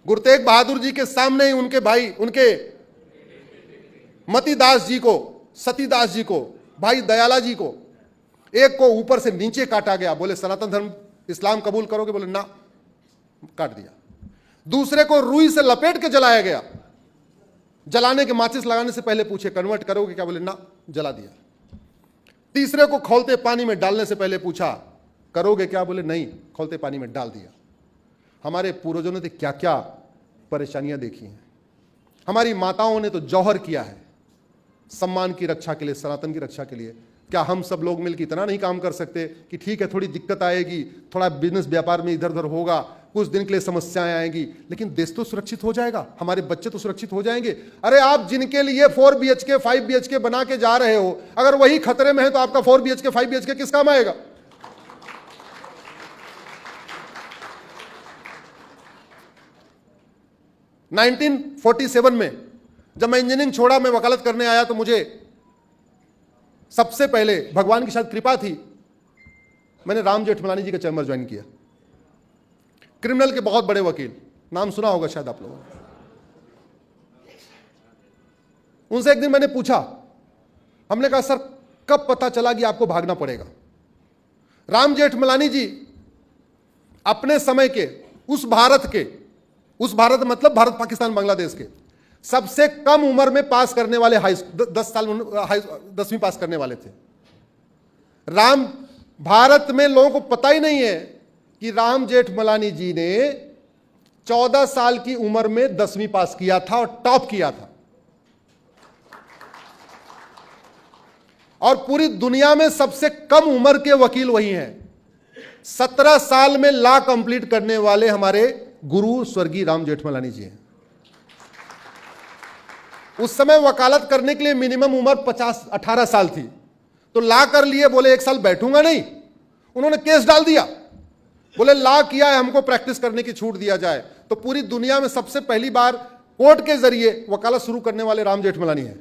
गुरु तेग बहादुर जी के सामने ही उनके भाई, उनके मतीदास जी को, सतीदास जी को, भाई दयाला जी को, एक को ऊपर से नीचे काटा गया। बोले सनातन धर्म इस्लाम कबूल करोगे? बोले ना, काट दिया। दूसरे को रुई से लपेट के जलाया गया। जलाने के माचिस लगाने से पहले पूछे कन्वर्ट करोगे क्या? बोले ना, जला दिया। तीसरे को खौलते पानी में डालने से पहले पूछा करोगे क्या? बोले नहीं, खौलते पानी में डाल दिया। हमारे पूर्वजों ने तो क्या क्या परेशानियां देखी हैं। हमारी माताओं ने तो जौहर किया है सम्मान की रक्षा के लिए, सनातन की रक्षा के लिए। क्या हम सब लोग मिलकर इतना नहीं काम कर सकते कि ठीक है थोड़ी दिक्कत आएगी, थोड़ा बिजनेस व्यापार में इधर उधर होगा, कुछ दिन के लिए समस्याएं आएंगी, लेकिन देश तो सुरक्षित हो जाएगा, हमारे बच्चे तो सुरक्षित हो जाएंगे। अरे आप जिनके लिए 4 BHK 5 BHK बना के जा रहे हो, अगर वही खतरे में है तो आपका 4 BHK 5 BHK किस काम आएगा? नाइनटीन 47 में जब मैं इंजीनियरिंग छोड़ा, मैं वकालत करने आया, तो मुझे सबसे पहले भगवान की शायद कृपा थी, मैंने राम जेठमलानी जी का चैम्बर ज्वाइन किया। क्रिमिनल के बहुत बड़े वकील, नाम सुना होगा शायद आप लोगों ने। उनसे एक दिन मैंने पूछा, हमने कहा सर कब पता चला कि आपको भागना पड़ेगा? राम जेठमलानी जी अपने समय के उस भारत मतलब भारत पाकिस्तान बांग्लादेश के सबसे कम उम्र में पास करने वाले 10 साल 10वीं पास करने वाले थे। भारत में लोगों को पता ही नहीं है कि राम जेठमलानी जी ने 14 साल की उम्र में 10वीं पास किया था और टॉप किया था। और पूरी दुनिया में सबसे कम उम्र के वकील वही हैं। 17 साल में लॉ कंप्लीट करने वाले हमारे गुरु स्वर्गीय राम जेठमलानी जी हैं। उस समय वकालत करने के लिए मिनिमम उम्र 18 साल थी, तो लॉ कर लिए, बोले 1 साल बैठूंगा नहीं। उन्होंने केस डाल दिया, बोले लॉ किया है, हमको प्रैक्टिस करने की छूट दिया जाए। तो पूरी दुनिया में सबसे पहली बार कोर्ट के जरिए वकालत शुरू करने वाले राम जेठमलानी हैं।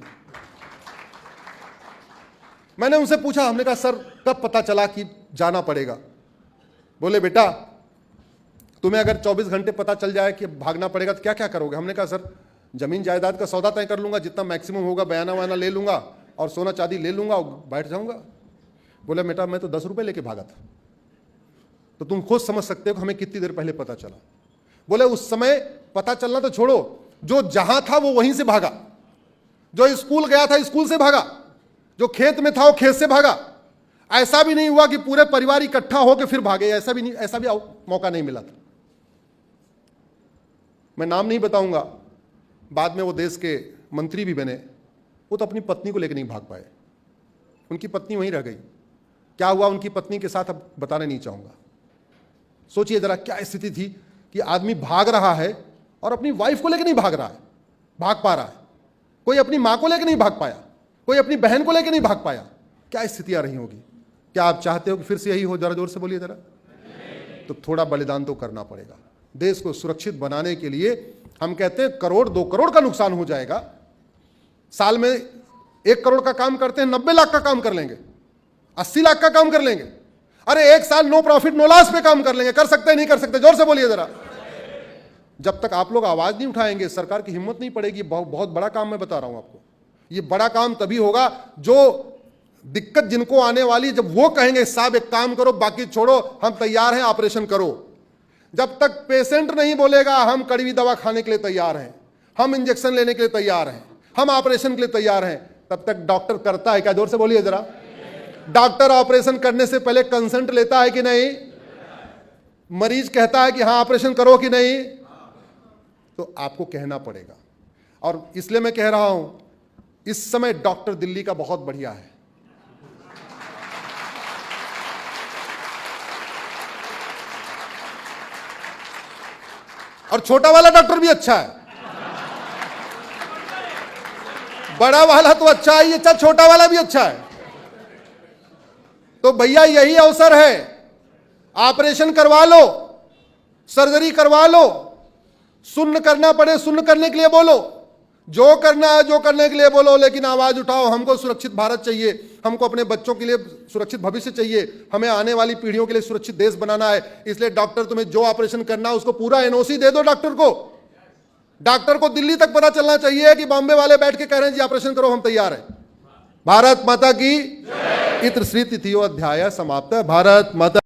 मैंने उनसे पूछा, हमने कहा सर कब पता चला कि जाना पड़ेगा? बोले बेटा तुम्हें अगर 24 घंटे पता चल जाए कि भागना पड़ेगा तो क्या क्या करोगे? हमने कहा सर जमीन जायदाद का सौदा तय कर लूंगा, जितना मैक्सिमम होगा बयाना वाना ले लूंगा और सोना चांदी ले लूंगा और बैठ जाऊंगा। बोले बेटा मैं तो 10 रुपए लेके भागा था। तो तुम खुद समझ सकते हो कि हमें कितनी देर पहले पता चला। बोले उस समय पता चलना तो छोड़ो, जो जहां था वो वहीं से भागा, जो स्कूल गया था स्कूल से भागा, जो खेत में था वो खेत से भागा। ऐसा भी नहीं हुआ कि पूरे परिवार इकट्ठा होकर फिर भागे, ऐसा भी मौका नहीं मिला था। मैं नाम नहीं बताऊंगा, बाद में वो देश के मंत्री भी बने, वो तो अपनी पत्नी को लेकर नहीं भाग पाए, उनकी पत्नी वहीं रह गई। क्या हुआ उनकी पत्नी के साथ अब बताना नहीं चाहूंगा। सोचिए जरा क्या स्थिति थी कि आदमी भाग रहा है और अपनी वाइफ को लेकर नहीं भाग रहा है, भाग पा रहा है। कोई अपनी मां को लेकर नहीं भाग पाया, कोई अपनी बहन को लेकर नहीं भाग पाया। क्या स्थितियां रही होगी? क्या आप चाहते हो कि फिर से यही हो? जरा जोर से बोलिए जरा। तो थोड़ा बलिदान तो करना पड़ेगा। देश को सुरक्षित बनाने के लिए हम कहते हैं 1 करोड़ 2 करोड़ का नुकसान हो जाएगा, साल में 1 करोड़ का काम करते हैं 90 लाख का काम कर लेंगे, 80 लाख का काम कर लेंगे। अरे 1 साल नो प्रॉफिट नो लॉस पे काम कर लेंगे। कर सकते हैं नहीं कर सकते? जोर से बोलिए जरा। जब तक आप लोग आवाज नहीं उठाएंगे, सरकार की हिम्मत नहीं पड़ेगी। बहुत बड़ा काम मैं बता रहा हूं आपको। ये बड़ा काम तभी होगा जो दिक्कत जिनको आने वाली, जब वो कहेंगे साहब एक काम करो बाकी छोड़ो, हम तैयार हैं, ऑपरेशन करो। जब तक पेशेंट नहीं बोलेगा हम कड़वी दवा खाने के लिए तैयार हैं, हम इंजेक्शन लेने के लिए तैयार हैं, हम ऑपरेशन के लिए तैयार हैं, तब तक डॉक्टर करता है क्या? जोर से बोलिए जरा। डॉक्टर ऑपरेशन करने से पहले कंसेंट लेता है कि नहीं? मरीज कहता है कि हाँ ऑपरेशन करो कि नहीं? तो आपको कहना पड़ेगा। और इसलिए मैं कह रहा हूं इस समय डॉक्टर दिल्ली का बहुत बढ़िया है। और छोटा वाला डॉक्टर भी अच्छा है, बड़ा वाला तो अच्छा है, ये छोटा वाला भी अच्छा है। तो भैया यही अवसर है, ऑपरेशन करवा लो, सर्जरी करवा लो, सुन्न करना पड़े सुन्न करने के लिए बोलो, जो करना है जो करने के लिए बोलो, लेकिन आवाज उठाओ। हमको सुरक्षित भारत चाहिए, हमको अपने बच्चों के लिए सुरक्षित भविष्य चाहिए, हमें आने वाली पीढ़ियों के लिए सुरक्षित देश बनाना है। इसलिए डॉक्टर तुम्हें जो ऑपरेशन करना है उसको पूरा एनओसी दे दो डॉक्टर को। डॉक्टर को दिल्ली तक पता चलना चाहिए कि बॉम्बे वाले बैठ के कह रहे हैं जी ऑपरेशन करो, हम तैयार हैं। भारत माता की। इत्र श्री तिथियो अध्याय समाप्त। भारत माता